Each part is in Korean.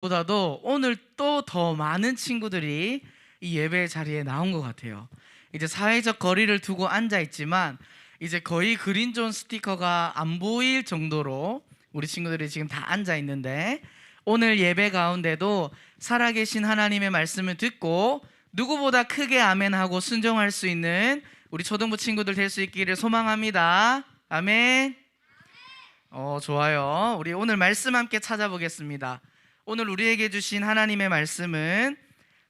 보다도 오늘 또 더 많은 친구들이 이 예배 자리에 나온 것 같아요. 이제 사회적 거리를 두고 앉아 있지만 이제 거의 그린존 스티커가 안 보일 정도로 우리 친구들이 지금 다 앉아 있는데, 오늘 예배 가운데도 살아계신 하나님의 말씀을 듣고 누구보다 크게 아멘하고 순종할 수 있는 우리 초등부 친구들 될 수 있기를 소망합니다. 아멘. 좋아요. 우리 오늘 말씀 함께 찾아보겠습니다. 오늘 우리에게 주신 하나님의 말씀은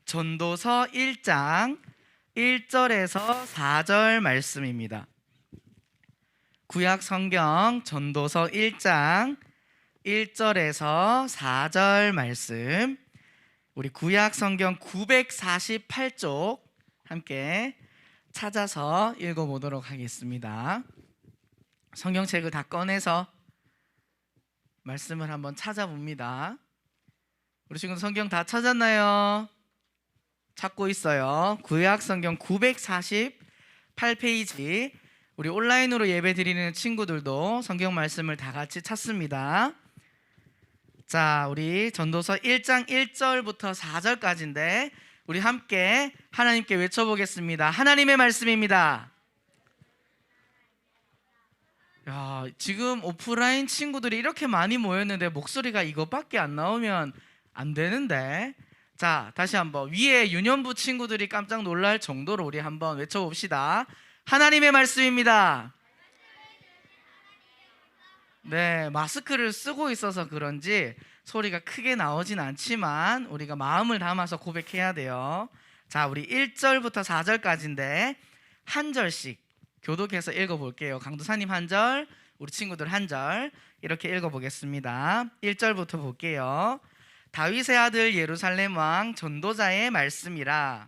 전도서 1장 1절에서 4절 말씀입니다. 구약 성경 전도서 1장 1절에서 4절 말씀, 우리 구약 성경 948쪽 함께 찾아서 읽어보도록 하겠습니다. 성경책을 다 꺼내서 말씀을 한번 찾아봅니다. 우리 지금 성경 다 찾았나요? 찾고 있어요. 구약 성경 948페이지. 우리 온라인으로 예배 드리는 친구들도 성경 말씀을 다 같이 찾습니다. 자, 우리 전도서 1장 1절부터 4절까지인데 우리 함께 하나님께 외쳐보겠습니다. 하나님의 말씀입니다. 야, 지금 오프라인 친구들이 이렇게 많이 모였는데 목소리가 이것밖에 안 나오면 안 되는데. 자, 다시 한번 위에 유년부 친구들이 깜짝 놀랄 정도로 우리 한번 외쳐봅시다. 하나님의 말씀입니다. 네, 마스크를 쓰고 있어서 그런지 소리가 크게 나오진 않지만 우리가 마음을 담아서 고백해야 돼요. 자, 우리 1절부터 4절까지인데 한 절씩 교독해서 읽어볼게요. 강도사님 한 절, 우리 친구들 한 절 이렇게 읽어보겠습니다. 1절부터 볼게요. 다윗의 아들 예루살렘 왕 전도자의 말씀이라.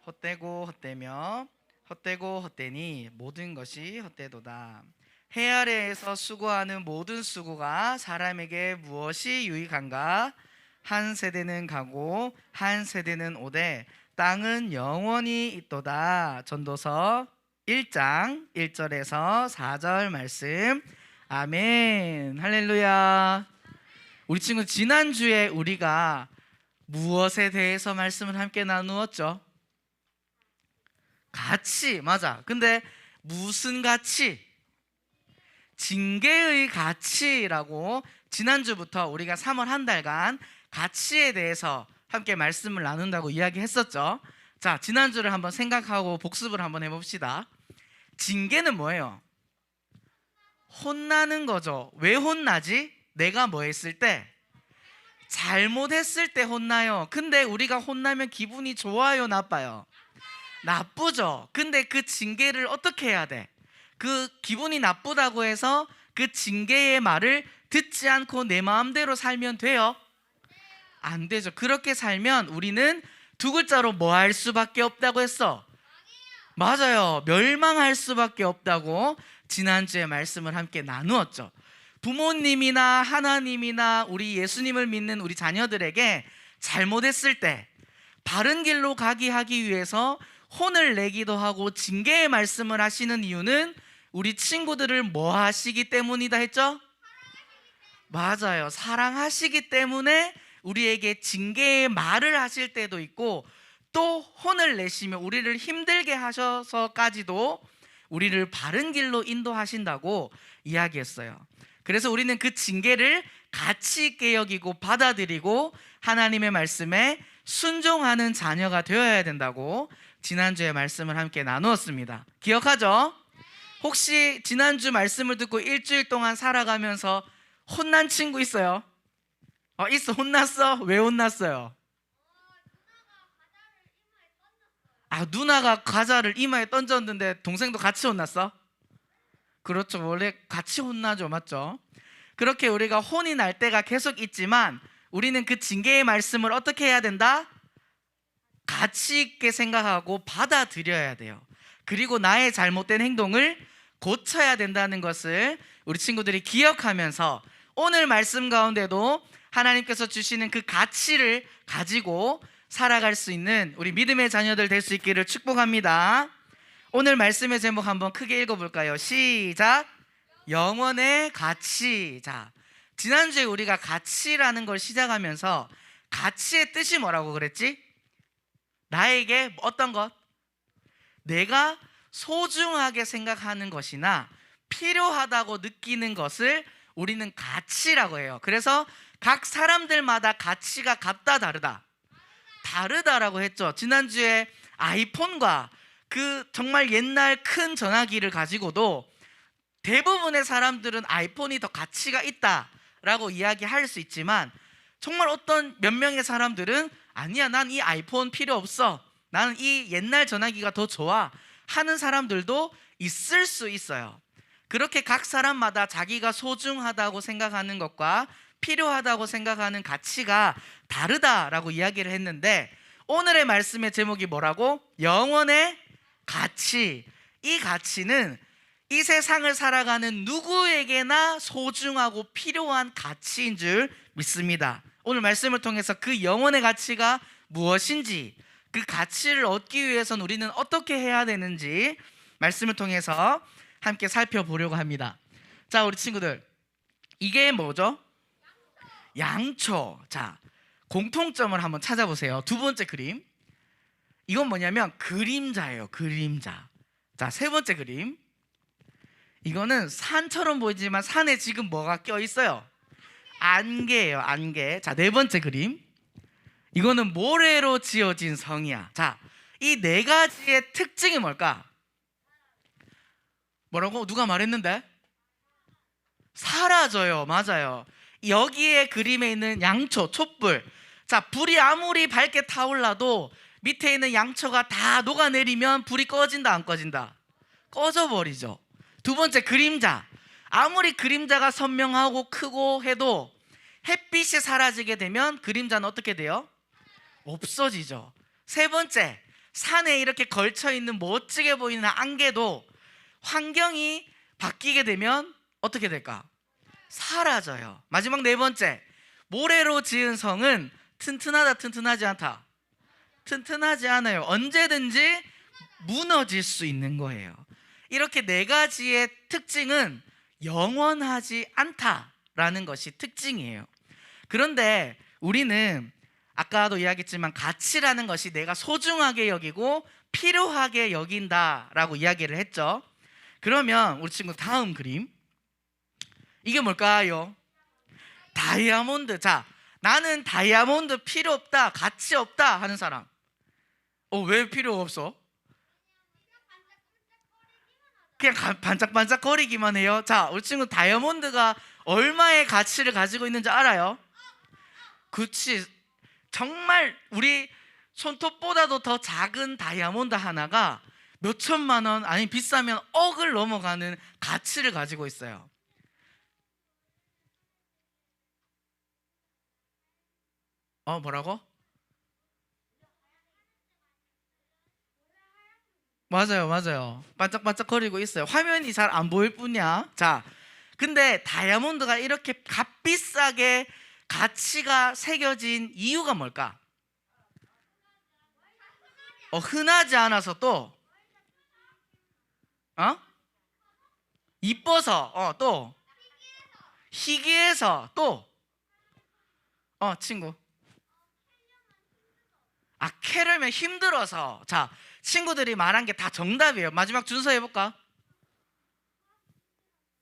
헛되고 헛되며 헛되고 헛되니 모든 것이 헛되도다. 해 아래에서 수고하는 모든 수고가 사람에게 무엇이 유익한가? 한 세대는 가고 한 세대는 오되 땅은 영원히 있도다. 전도서 1장 1절에서 4절 말씀. 아멘. 할렐루야. 우리 친구, 지난주에 우리가 무엇에 대해서 말씀을 함께 나누었죠? 가치, 맞아. 근데 무슨 가치? 징계의 가치라고 지난주부터 우리가 3월 한 달간 가치에 대해서 함께 말씀을 나눈다고 이야기했었죠. 자, 지난주를 한번 생각하고 복습을 한번 해봅시다. 징계는 뭐예요? 혼나는 거죠. 왜 혼나지? 내가 뭐 했을 때? 잘못했을 때 혼나요. 근데 우리가 혼나면 기분이 좋아요, 나빠요? 나쁘죠. 근데 그 징계를 어떻게 해야 돼? 그 기분이 나쁘다고 해서 그 징계의 말을 듣지 않고 내 마음대로 살면 돼요? 안 되죠. 그렇게 살면 우리는 두 글자로 뭐 할 수밖에 없다고 했어? 맞아요. 멸망할 수밖에 없다고 지난주에 말씀을 함께 나누었죠. 부모님이나 하나님이나 우리 예수님을 믿는 우리 자녀들에게 잘못했을 때 바른 길로 가게 하기 위해서 혼을 내기도 하고 징계의 말씀을 하시는 이유는 우리 친구들을 뭐 하시기 때문이다 했죠? 맞아요. 사랑하시기 때문에 우리에게 징계의 말을 하실 때도 있고, 또 혼을 내시며 우리를 힘들게 하셔서까지도 우리를 바른 길로 인도하신다고 이야기했어요. 그래서 우리는 그 징계를 가치 있게 여기고 받아들이고 하나님의 말씀에 순종하는 자녀가 되어야 된다고 지난주에 말씀을 함께 나누었습니다. 기억하죠? 혹시 지난주 말씀을 듣고 일주일 동안 살아가면서 혼난 친구 있어요? 있어. 혼났어? 왜 혼났어요? 누나가 과자를 이마에 던졌는데 동생도 같이 혼났어? 그렇죠. 원래 같이 혼나죠. 맞죠? 그렇게 우리가 혼이 날 때가 계속 있지만 우리는 그 징계의 말씀을 어떻게 해야 된다? 가치 있게 생각하고 받아들여야 돼요. 그리고 나의 잘못된 행동을 고쳐야 된다는 것을 우리 친구들이 기억하면서 오늘 말씀 가운데도 하나님께서 주시는 그 가치를 가지고 살아갈 수 있는 우리 믿음의 자녀들 될 수 있기를 축복합니다. 오늘 말씀의 제목 한번 크게 읽어볼까요? 시작. 영원의 가치. 자, 지난주에 우리가 가치라는 걸 시작하면서 가치의 뜻이 뭐라고 그랬지? 나에게 어떤 것? 내가 소중하게 생각하는 것이나 필요하다고 느끼는 것을 우리는 가치라고 해요. 그래서 각 사람들마다 가치가 같다 다르다 다르다라고 했죠. 지난주에 아이폰과 그 정말 옛날 큰 전화기를 가지고도 대부분의 사람들은 아이폰이 더 가치가 있다라고 이야기할 수 있지만, 정말 어떤 몇 명의 사람들은 아니야, 난 이 아이폰 필요 없어, 나는 이 옛날 전화기가 더 좋아 하는 사람들도 있을 수 있어요. 그렇게 각 사람마다 자기가 소중하다고 생각하는 것과 필요하다고 생각하는 가치가 다르다라고 이야기를 했는데, 오늘의 말씀의 제목이 뭐라고? 영원의 가치. 이 가치는 이 세상을 살아가는 누구에게나 소중하고 필요한 가치인 줄 믿습니다. 오늘 말씀을 통해서 그 영혼의 가치가 무엇인지, 그 가치를 얻기 위해서는 우리는 어떻게 해야 되는지 말씀을 통해서 함께 살펴보려고 합니다. 자, 우리 친구들, 이게 뭐죠? 양초. 자, 공통점을 한번 찾아보세요. 두 번째 그림, 이건 뭐냐면 그림자예요. 그림자. 자, 세 번째 그림, 이거는 산처럼 보이지만 산에 지금 뭐가 껴 있어요? 안개예요. 안개. 자, 네 번째 그림, 이거는 모래로 지어진 성이야. 자, 이 네 가지의 특징이 뭘까? 뭐라고? 누가 말했는데? 사라져요. 맞아요. 여기에 그림에 있는 양초, 촛불. 자, 불이 아무리 밝게 타올라도 밑에 있는 양초가 다 녹아내리면 불이 꺼진다, 안 꺼진다? 꺼져버리죠. 두 번째 그림자. 아무리 그림자가 선명하고 크고 해도 햇빛이 사라지게 되면 그림자는 어떻게 돼요? 없어지죠. 세 번째, 산에 이렇게 걸쳐있는 멋지게 보이는 안개도 환경이 바뀌게 되면 어떻게 될까? 사라져요. 마지막 네 번째, 모래로 지은 성은 튼튼하다, 튼튼하지 않다? 튼튼하지 않아요. 언제든지 무너질 수 있는 거예요. 이렇게 네 가지의 특징은 영원하지 않다라는 것이 특징이에요. 그런데 우리는 아까도 이야기했지만 가치라는 것이 내가 소중하게 여기고 필요하게 여긴다라고 이야기를 했죠. 그러면 우리 친구 다음 그림, 이게 뭘까요? 다이아몬드. 자, 나는 다이아몬드 필요 없다, 가치 없다 하는 사람. 왜 필요 없어? 그냥 반짝반짝 거리기만 해요. 자, 우리 친구 다이아몬드가 얼마의 가치를 가지고 있는지 알아요? 그치, 정말 우리 손톱보다도 더 작은 다이아몬드 하나가 몇 천만 원, 아니 비싸면 억을 넘어가는 가치를 가지고 있어요. 뭐라고? 맞아요, 맞아요. 반짝반짝거리고 있어요. 화면이 잘 안 보일 뿐이야. 자, 근데 다이아몬드가 이렇게 값비싸게 가치가 새겨진 이유가 뭘까? 흔하지 않아서 또 이뻐서 또 희귀해서 또 친구 캐려면 힘들어서. 자, 친구들이 말한 게 다 정답이에요. 마지막 준서 해볼까?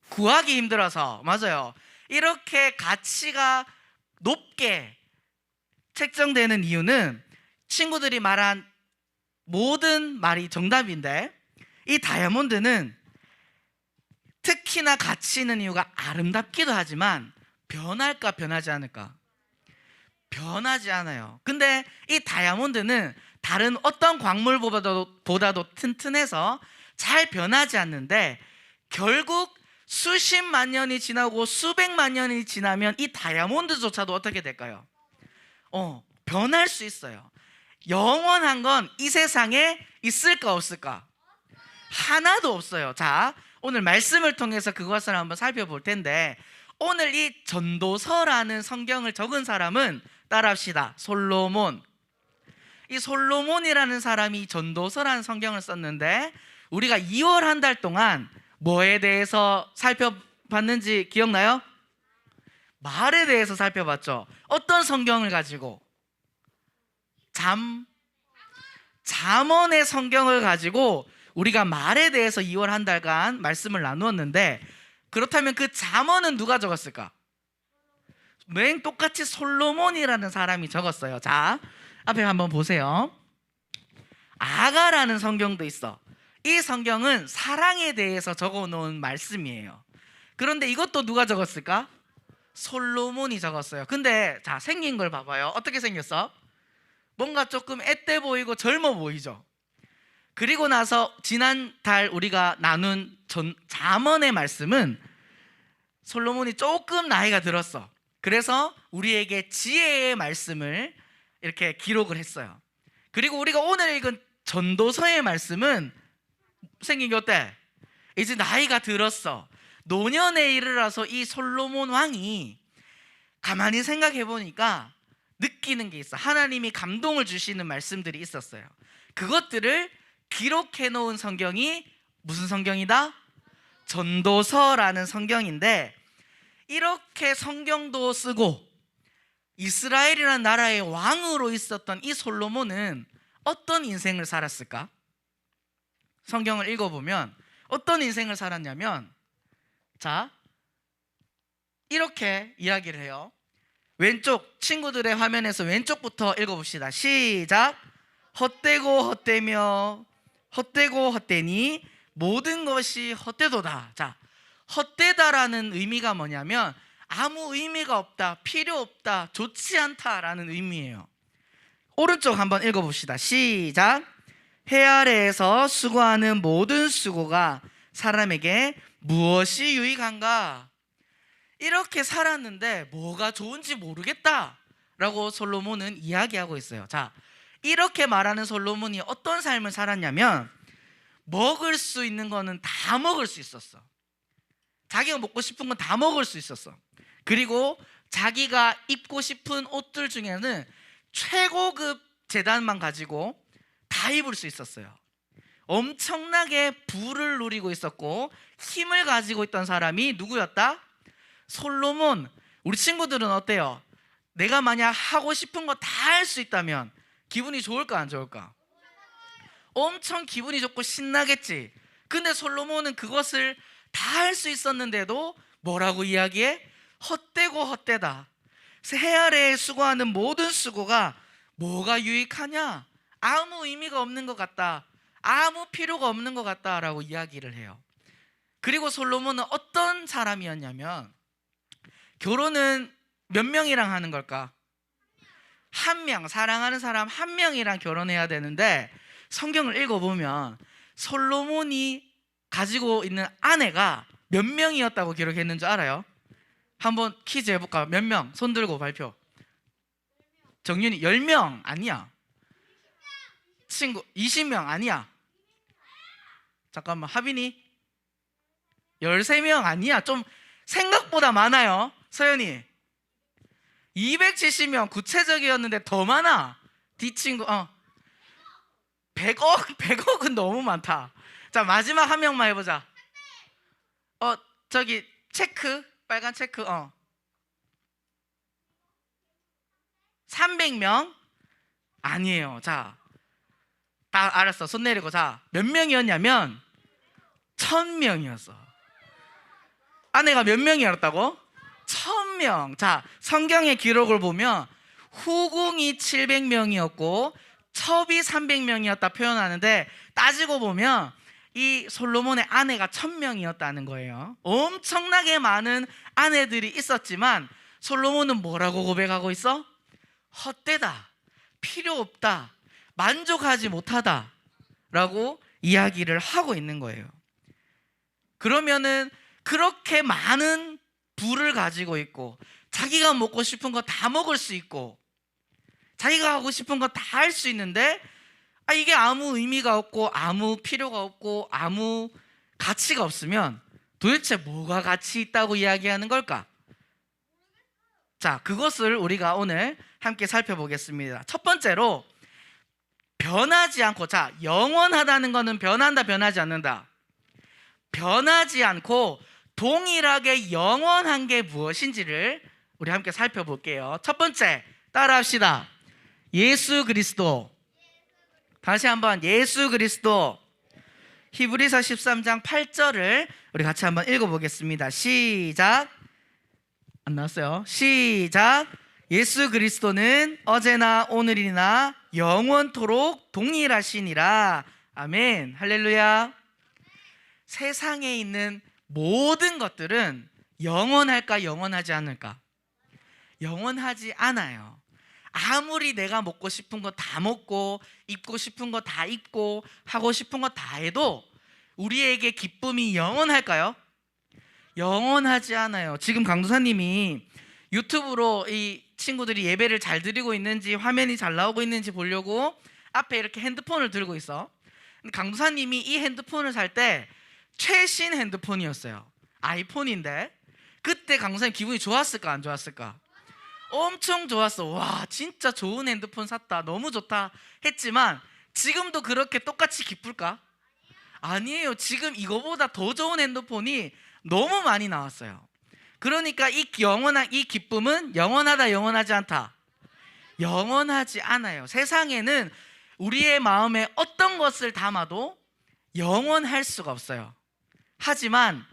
구하기 힘들어서. 맞아요. 이렇게 가치가 높게 책정되는 이유는 친구들이 말한 모든 말이 정답인데, 이 다이아몬드는 특히나 가치 있는 이유가 아름답기도 하지만 변할까 변하지 않을까? 변하지 않아요. 근데 이 다이아몬드는 다른 어떤 광물보다도 튼튼해서 잘 변하지 않는데, 결국 수십만 년이 지나고 수백만 년이 지나면 이 다이아몬드조차도 어떻게 될까요? 변할 수 있어요. 영원한 건 이 세상에 있을까 없을까? 하나도 없어요. 자, 오늘 말씀을 통해서 그것을 한번 살펴볼 텐데, 오늘 이 전도서라는 성경을 적은 사람은 따라합시다. 솔로몬. 이 솔로몬이라는 사람이 전도서라는 성경을 썼는데, 우리가 2월 한 달 동안 뭐에 대해서 살펴봤는지 기억나요? 말에 대해서 살펴봤죠. 어떤 성경을 가지고? 잠언의 성경을 가지고 우리가 말에 대해서 2월 한 달간 말씀을 나누었는데, 그렇다면 그 잠언은 누가 적었을까? 맨 똑같이 솔로몬이라는 사람이 적었어요. 자, 앞에 한번 보세요. 아가라는 성경도 있어. 이 성경은 사랑에 대해서 적어놓은 말씀이에요. 그런데 이것도 누가 적었을까? 솔로몬이 적었어요. 근데 자, 생긴 걸 봐봐요. 어떻게 생겼어? 뭔가 조금 앳돼 보이고 젊어 보이죠. 그리고 나서 지난달 우리가 나눈 잠언의 말씀은 솔로몬이 조금 나이가 들었어. 그래서 우리에게 지혜의 말씀을 이렇게 기록을 했어요. 그리고 우리가 오늘 읽은 전도서의 말씀은 생긴 게 어때? 이제 나이가 들었어. 노년에 이르러서 이 솔로몬 왕이 가만히 생각해 보니까 느끼는 게 있어. 하나님이 감동을 주시는 말씀들이 있었어요. 그것들을 기록해 놓은 성경이 무슨 성경이다? 전도서라는 성경인데, 이렇게 성경도 쓰고 이스라엘이라는 나라의 왕으로 있었던 이 솔로몬은 어떤 인생을 살았을까? 성경을 읽어보면 어떤 인생을 살았냐면, 자, 이렇게 이야기를 해요. 왼쪽, 친구들의 화면에서 왼쪽부터 읽어봅시다. 시작. 헛되고 헛되며 헛되고 헛되니 모든 것이 헛되도다. 자, 헛되다라는 의미가 뭐냐면 아무 의미가 없다, 필요 없다, 좋지 않다라는 의미예요. 오른쪽 한번 읽어봅시다. 시작. 해 아래에서 수고하는 모든 수고가 사람에게 무엇이 유익한가? 이렇게 살았는데 뭐가 좋은지 모르겠다라고 솔로몬은 이야기하고 있어요. 자, 이렇게 말하는 솔로몬이 어떤 삶을 살았냐면, 먹을 수 있는 거는 다 먹을 수 있었어. 자기가 먹고 싶은 건 다 먹을 수 있었어. 그리고 자기가 입고 싶은 옷들 중에는 최고급 재단만 가지고 다 입을 수 있었어요. 엄청나게 부를 누리고 있었고 힘을 가지고 있던 사람이 누구였다? 솔로몬. 우리 친구들은 어때요? 내가 만약 하고 싶은 거 다 할 수 있다면 기분이 좋을까 안 좋을까? 엄청 기분이 좋고 신나겠지. 근데 솔로몬은 그것을 다 할 수 있었는데도 뭐라고 이야기해? 헛되고 헛되다. 해 아래에 수고하는 모든 수고가 뭐가 유익하냐? 아무 의미가 없는 것 같다, 아무 필요가 없는 것 같다라고 이야기를 해요. 그리고 솔로몬은 어떤 사람이었냐면, 결혼은 몇 명이랑 하는 걸까? 한 명, 사랑하는 사람 한 명이랑 결혼해야 되는데, 성경을 읽어보면 솔로몬이 가지고 있는 아내가 몇 명이었다고 기록했는 줄 알아요? 한번 퀴즈 해볼까? 몇 명? 손 들고 발표. 정윤이 10명 아니야. 친구 20명 아니야. 잠깐만, 하빈이 13명 아니야. 좀 생각보다 많아요. 서연이 270명. 구체적이었는데 더 많아. 뒷친구 100억은 너무 많다. 자, 마지막 한 명만 해보자. 저기 체크, 빨간 체크. 300명 아니에요. 자, 다 알았어. 손 내리고. 자, 몇 명이었냐면 1000명이었어. 아내가 몇 명이었다고? 1000명. 자, 성경의 기록을 보면 후궁이 700명이었고 첩이 300명이었다 표현하는데, 따지고 보면 이 솔로몬의 아내가 1000명이었다는 거예요. 엄청나게 많은 아내들이 있었지만 솔로몬은 뭐라고 고백하고 있어? 헛되다, 필요 없다, 만족하지 못하다 라고 이야기를 하고 있는 거예요. 그러면은 그렇게 많은 부를 가지고 있고 자기가 먹고 싶은 거 다 먹을 수 있고 자기가 하고 싶은 거 다 할 수 있는데, 이게 아무 의미가 없고 아무 필요가 없고 아무 가치가 없으면 도대체 뭐가 가치 있다고 이야기하는 걸까? 자, 그것을 우리가 오늘 함께 살펴보겠습니다. 첫 번째로, 변하지 않고, 자, 영원하다는 것은 변한다, 변하지 않는다? 변하지 않고 동일하게 영원한 게 무엇인지를 우리 함께 살펴볼게요. 첫 번째, 따라합시다. 예수 그리스도. 다시 한번 예수 그리스도. 히브리서 13장 8절을 우리 같이 한번 읽어보겠습니다. 시작. 안 나왔어요? 시작. 예수 그리스도는 어제나 오늘이나 영원토록 동일하시니라. 아멘. 할렐루야. 세상에 있는 모든 것들은 영원할까 영원하지 않을까? 영원하지 않아요. 아무리 내가 먹고 싶은 거 다 먹고 입고 싶은 거 다 입고 하고 싶은 거 다 해도 우리에게 기쁨이 영원할까요? 영원하지 않아요. 지금 강도사님이 유튜브로 이 친구들이 예배를 잘 드리고 있는지 화면이 잘 나오고 있는지 보려고 앞에 이렇게 핸드폰을 들고 있어. 강도사님이 이 핸드폰을 살 때 최신 핸드폰이었어요. 아이폰인데 그때 강도사님 기분이 좋았을까 안 좋았을까? 엄청 좋았어. 와 진짜 좋은 핸드폰 샀다, 너무 좋다 했지만 지금도 그렇게 똑같이 기쁠까? 아니에요. 지금 이거보다 더 좋은 핸드폰이 너무 많이 나왔어요. 그러니까 이 영원한 이 기쁨은 영원하다 영원하지 않다? 영원하지 않아요. 세상에는 우리의 마음에 어떤 것을 담아도 영원할 수가 없어요. 하지만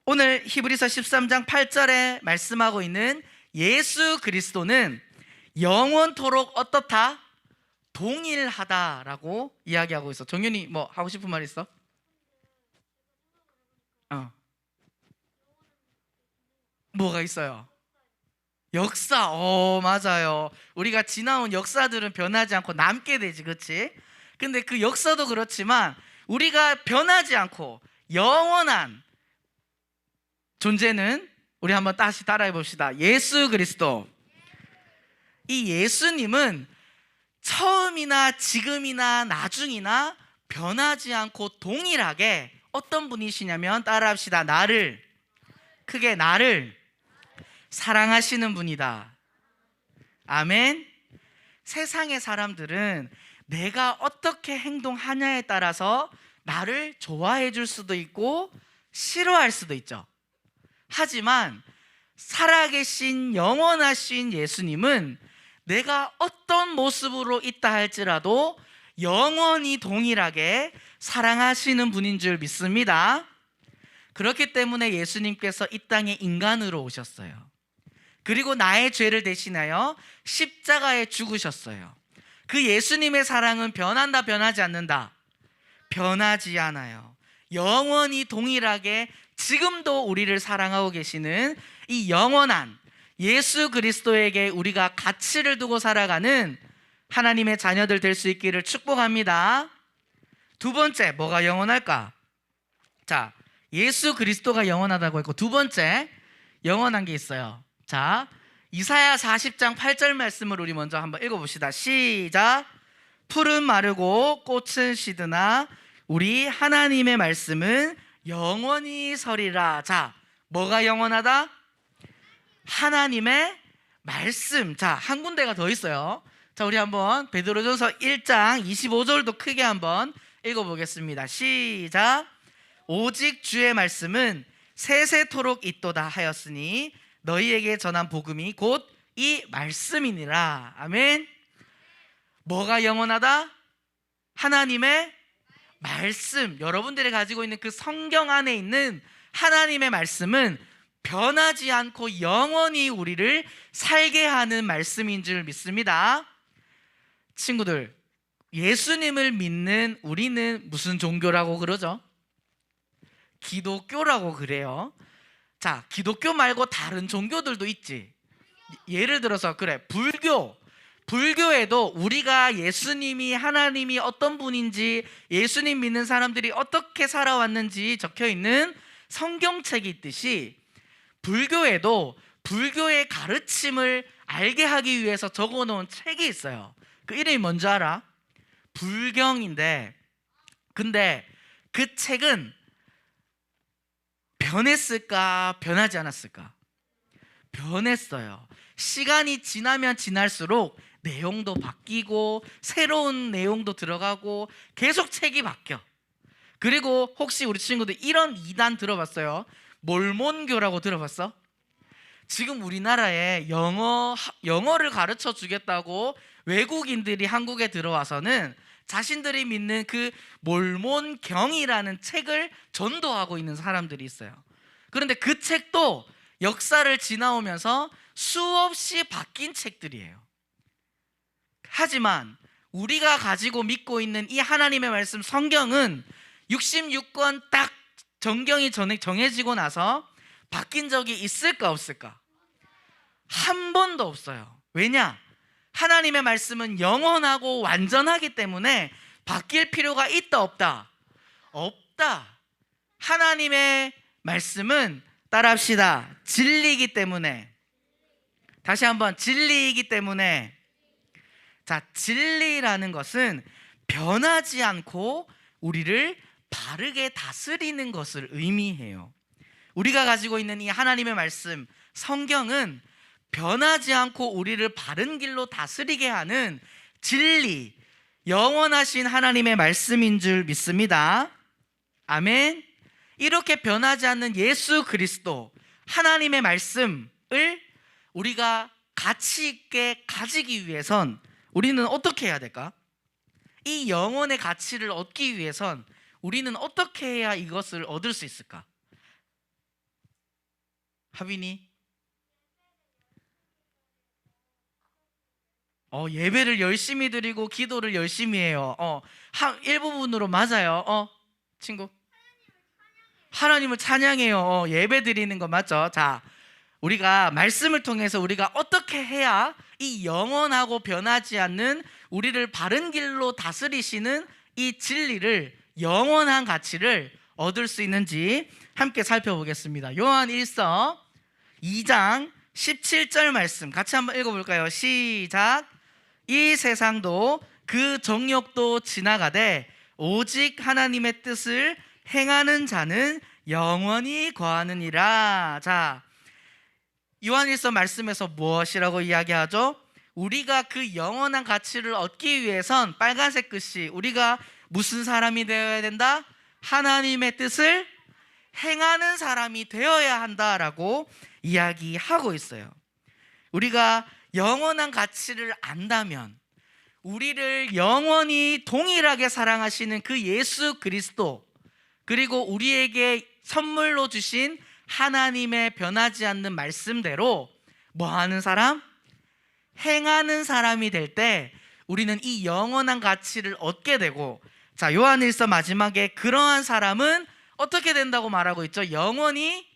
오늘 히브리서 13장 8절에 말씀하고 있는 예수 그리스도는 영원토록 어떻다? 동일하다라고 이야기하고 있어. 정윤이 뭐 하고 싶은 말 있어? 뭐가 있어요? 역사. 맞아요. 우리가 지나온 역사들은 변하지 않고 남게 되지, 그렇지? 근데 그 역사도 그렇지만 우리가 변하지 않고 영원한 존재는 우리 한번 다시 따라해 봅시다. 예수 그리스도. 이 예수님은 처음이나 지금이나 나중이나 변하지 않고 동일하게 어떤 분이시냐면 따라합시다. 크게 나를 사랑하시는 분이다. 아멘. 세상의 사람들은 내가 어떻게 행동하냐에 따라서 나를 좋아해 줄 수도 있고 싫어할 수도 있죠. 하지만 살아계신 영원하신 예수님은 내가 어떤 모습으로 있다 할지라도 영원히 동일하게 사랑하시는 분인 줄 믿습니다. 그렇기 때문에 예수님께서 이 땅에 인간으로 오셨어요. 그리고 나의 죄를 대신하여 십자가에 죽으셨어요. 그 예수님의 사랑은 변한다 변하지 않는다? 변하지 않아요. 영원히 동일하게 지금도 우리를 사랑하고 계시는 이 영원한 예수 그리스도에게 우리가 가치를 두고 살아가는 하나님의 자녀들 될 수 있기를 축복합니다. 두 번째, 뭐가 영원할까? 자, 예수 그리스도가 영원하다고 했고 두 번째 영원한 게 있어요. 자, 이사야 40장 8절 말씀을 우리 먼저 한번 읽어봅시다. 시작. 풀은 마르고 꽃은 시드나 우리 하나님의 말씀은 영원히 서리라. 자, 뭐가 영원하다? 하나님의 말씀. 자, 한 군데가 더 있어요. 자, 우리 한번 베드로전서 1장 25절도 크게 한번 읽어보겠습니다. 시작. 오직 주의 말씀은 세세토록 있도다 하였으니 너희에게 전한 복음이 곧 이 말씀이니라. 아멘. 뭐가 영원하다? 하나님의 말씀. 여러분들이 가지고 있는 그 성경 안에 있는 하나님의 말씀은 변하지 않고 영원히 우리를 살게 하는 말씀인 줄 믿습니다. 친구들, 예수님을 믿는 우리는 무슨 종교라고 그러죠? 기독교라고 그래요. 자, 기독교 말고 다른 종교들도 있지. 예를 들어서 그래, 불교에도 우리가 예수님이 하나님이 어떤 분인지, 예수님 믿는 사람들이 어떻게 살아왔는지 적혀있는 성경책이 있듯이 불교에도 불교의 가르침을 알게 하기 위해서 적어놓은 책이 있어요. 그 이름이 뭔지 알아? 불경인데, 근데 그 책은 변했을까 변하지 않았을까? 변했어요. 시간이 지나면 지날수록 내용도 바뀌고 새로운 내용도 들어가고 계속 책이 바뀌어. 그리고 혹시 우리 친구들 이런 이단 들어봤어요? 몰몬교라고 들어봤어? 지금 우리나라에 영어를 가르쳐 주겠다고 외국인들이 한국에 들어와서는 자신들이 믿는 그 몰몬경이라는 책을 전도하고 있는 사람들이 있어요. 그런데 그 책도 역사를 지나오면서 수없이 바뀐 책들이에요. 하지만 우리가 가지고 믿고 있는 이 하나님의 말씀 성경은 66권 딱 정경이 정해지고 나서 바뀐 적이 있을까 없을까? 한 번도 없어요. 왜냐? 하나님의 말씀은 영원하고 완전하기 때문에 바뀔 필요가 있다 없다? 없다. 하나님의 말씀은 따라합시다. 진리이기 때문에. 다시 한번, 진리이기 때문에. 자, 진리라는 것은 변하지 않고 우리를 바르게 다스리는 것을 의미해요. 우리가 가지고 있는 이 하나님의 말씀 성경은 변하지 않고 우리를 바른 길로 다스리게 하는 진리, 영원하신 하나님의 말씀인 줄 믿습니다. 아멘. 이렇게 변하지 않는 예수 그리스도, 하나님의 말씀을 우리가 가치 있게 가지기 위해선 우리는 어떻게 해야 될까? 이 영혼의 가치를 얻기 위해선 우리는 어떻게 해야 이것을 얻을 수 있을까? 하빈이? 예배를 열심히 드리고 기도를 열심히 해요. 일부분으로 맞아요. 친구? 하나님을 찬양해요. 예배 드리는 거 맞죠? 자, 우리가 말씀을 통해서 우리가 어떻게 해야 이 영원하고 변하지 않는 우리를 바른 길로 다스리시는 이 진리를, 영원한 가치를 얻을 수 있는지 함께 살펴보겠습니다. 요한 1서 2장 17절 말씀 같이 한번 읽어볼까요? 시작. 이 세상도 그 정욕도 지나가되 오직 하나님의 뜻을 행하는 자는 영원히 거하느니라. 자, 요한일서 말씀에서 무엇이라고 이야기하죠? 우리가 그 영원한 가치를 얻기 위해선 빨간색 글씨, 우리가 무슨 사람이 되어야 된다? 하나님의 뜻을 행하는 사람이 되어야 한다라고 이야기하고 있어요. 우리가 영원한 가치를 안다면 우리를 영원히 동일하게 사랑하시는 그 예수 그리스도, 그리고 우리에게 선물로 주신 하나님의 변하지 않는 말씀대로 뭐 하는 사람? 행하는 사람이 될 때 우리는 이 영원한 가치를 얻게 되고, 자, 요한일서 마지막에 그러한 사람은 어떻게 된다고 말하고 있죠? 영원히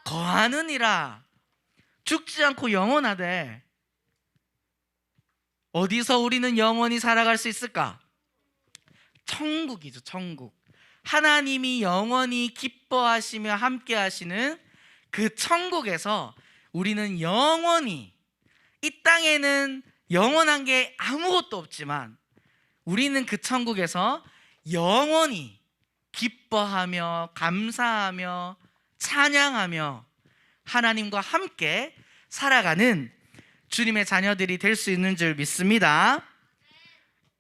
거하느니라. 죽지 않고 영원하대. 어디서 우리는 영원히 살아갈 수 있을까? 천국이죠, 천국. 하나님이 영원히 기뻐하시며 함께 하시는 그 천국에서 우리는 영원히, 이 땅에는 영원한 게 아무것도 없지만 우리는 그 천국에서 영원히 기뻐하며 감사하며 찬양하며 하나님과 함께 살아가는 주님의 자녀들이 될 수 있는 줄 믿습니다.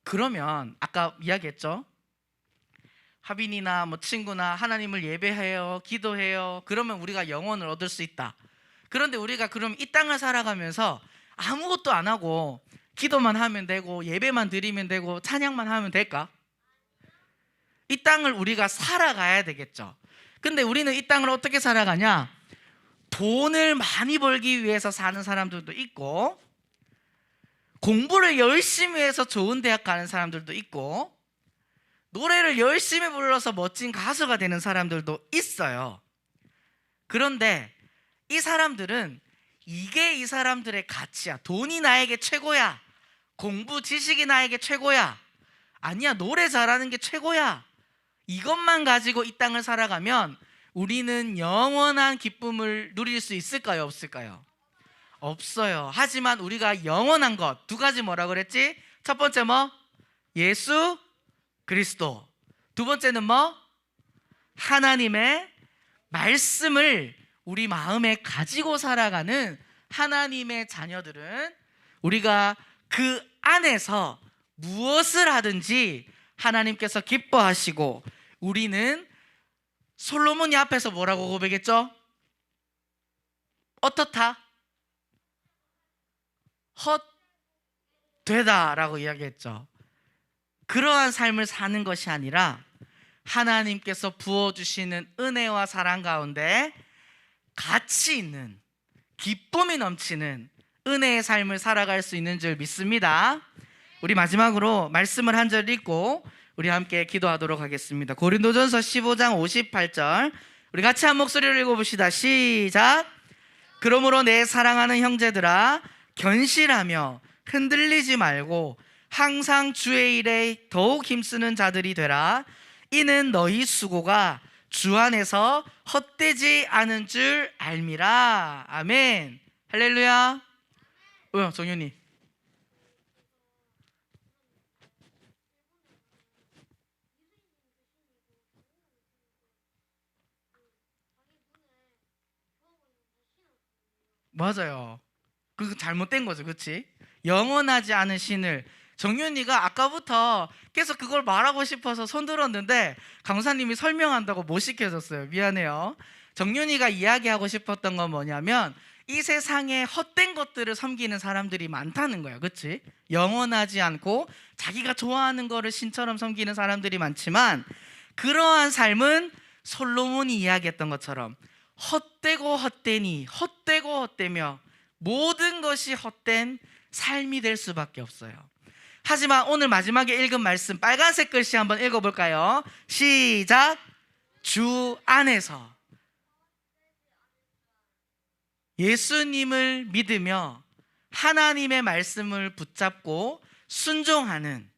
그러면 아까 이야기했죠? 하빈이나 뭐 친구나 하나님을 예배해요, 기도해요. 그러면 우리가 영혼을 얻을 수 있다. 그런데 우리가 그럼 이 땅을 살아가면서 아무것도 안 하고 기도만 하면 되고 예배만 드리면 되고 찬양만 하면 될까? 이 땅을 우리가 살아가야 되겠죠. 근데 우리는 이 땅을 어떻게 살아가냐? 돈을 많이 벌기 위해서 사는 사람들도 있고, 공부를 열심히 해서 좋은 대학 가는 사람들도 있고, 노래를 열심히 불러서 멋진 가수가 되는 사람들도 있어요. 그런데 이 사람들은 이게 이 사람들의 가치야. 돈이 나에게 최고야. 공부 지식이 나에게 최고야. 아니야, 노래 잘하는 게 최고야. 이것만 가지고 이 땅을 살아가면 우리는 영원한 기쁨을 누릴 수 있을까요? 없을까요? 없어요. 하지만 우리가 영원한 것 두 가지 뭐라 그랬지? 첫 번째 뭐? 예수 그리스도. 두 번째는 뭐? 하나님의 말씀을 우리 마음에 가지고 살아가는 하나님의 자녀들은 우리가 그 안에서 무엇을 하든지 하나님께서 기뻐하시고, 우리는 솔로몬이 앞에서 뭐라고 고백했죠? 어떻다? 헛되다라고 이야기했죠. 그러한 삶을 사는 것이 아니라 하나님께서 부어주시는 은혜와 사랑 가운데 가치 있는, 기쁨이 넘치는 은혜의 삶을 살아갈 수 있는 줄 믿습니다. 우리 마지막으로 말씀을 한 절 읽고 우리 함께 기도하도록 하겠습니다. 고린도전서 15장 58절 우리 같이 한 목소리로 읽어봅시다. 시작. 그러므로 내 사랑하는 형제들아, 견실하며 흔들리지 말고 항상 주의 일에 더욱 힘쓰는 자들이 되라. 이는 너희 수고가 주 안에서 헛되지 않은 줄 알미라. 아멘. 할렐루야. 정윤이. 맞아요. 그거 잘못된 거죠, 그렇지? 영원하지 않은 신을. 정윤이가 아까부터 계속 그걸 말하고 싶어서 손 들었는데 강사님이 설명한다고 못 시켜줬어요. 미안해요. 정윤이가 이야기하고 싶었던 건 뭐냐면 이 세상에 헛된 것들을 섬기는 사람들이 많다는 거예요. 그렇지? 영원하지 않고 자기가 좋아하는 거를 신처럼 섬기는 사람들이 많지만 그러한 삶은 솔로몬이 이야기했던 것처럼 헛되고 헛되니 헛되고 헛되며 모든 것이 헛된 삶이 될 수밖에 없어요. 하지만 오늘 마지막에 읽은 말씀 빨간색 글씨 한번 읽어볼까요? 시작. 주 안에서 예수님을 믿으며 하나님의 말씀을 붙잡고 순종하는,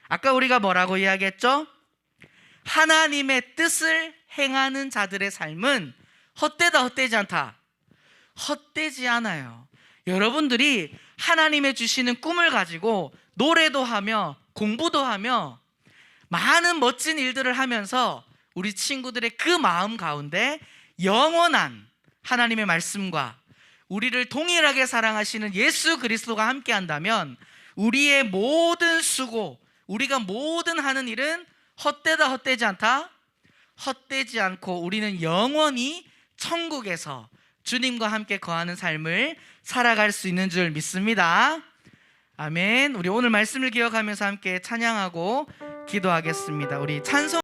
아까 우리가 뭐라고 이야기했죠? 하나님의 뜻을 행하는 자들의 삶은 헛되다 헛되지 않다. 헛되지 않아요. 여러분들이 하나님의 주시는 꿈을 가지고 노래도 하며 공부도 하며 많은 멋진 일들을 하면서 우리 친구들의 그 마음 가운데 영원한 하나님의 말씀과 우리를 동일하게 사랑하시는 예수 그리스도가 함께 한다면 우리의 모든 수고, 우리가 모든 하는 일은 헛되다 헛되지 않다. 헛되지 않고 우리는 영원히 천국에서 주님과 함께 거하는 삶을 살아갈 수 있는 줄 믿습니다. 아멘. 우리 오늘 말씀을 기억하면서 함께 찬양하고 기도하겠습니다. 우리 찬송